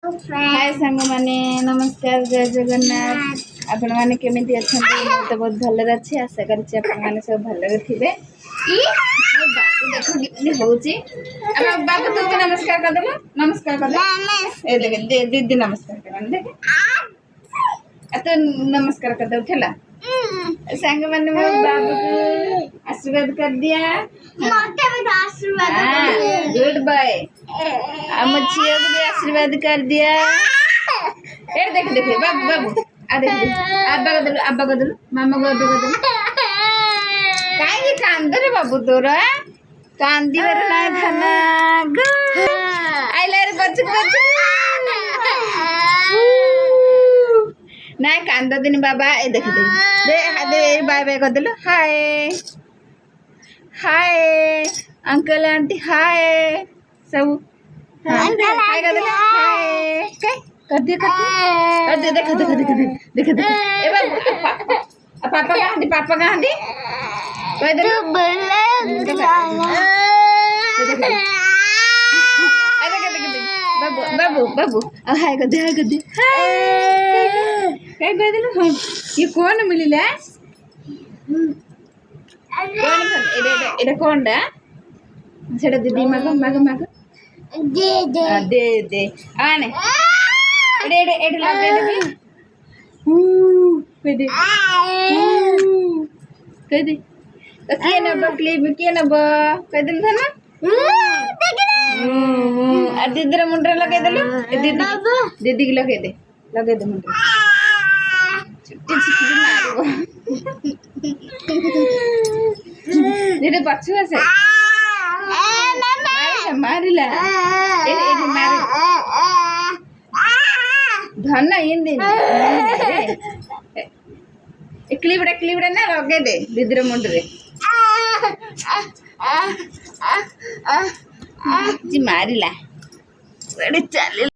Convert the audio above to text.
हाय सांग माने नमस्कार जय जगन्नाथ आपण माने केमिति अछंती मु तो बहुत भले अच्छी आशा करछि आपण माने सब भले थिबे ई देखो कितनी होची अब बाबू तू भी नमस्कार कर दे नमस्कार कर दे ए देख दीदी नमस्कार कर देख अत नमस्कार कर दे उठला सांग माने मो बाबू को आशीर्वाद कर दिया मोटे में आशीर्वाद कर दिया गुड बाय हम छियो को भी आशीर्वाद कर दिया ए देख देख बाबू बाबू आ देख अब्बा को दे मामा को अब्बा को दे काहे कांद रे बाबू तोरा कांदी वर नाही थाना आइला रे बच नाही कांद दिन बाबा ए देख दे दे बाय बाय कर देलो हाय हाय अंकल आंटी हाय सब हाय कर देलो हाय कर दे देख देख ए बाबू पापा कहाँ दी कह दे बाबू बाबू बाबू हाय कर दे क्या कह दिल हाँ ये कौन मिलिला कौन एटा कौन डा सेटा दीदी मागो मागो मागो दे दे दे दे आने एडे एडे एडे लगे दे कह दे कह दे तो किए ना क्लिप किए ना कह दिल था ना आ दीदी रे मुंडरे लगे देलो दीदी की लगे दे मुंडरे छुट्टी छुट्टी मारो दीदी पछुआ से मारिला ए मार धन इंदी क्लिपड़ा ना लगे दे दीदी रे मुंडरे जी मारिला चल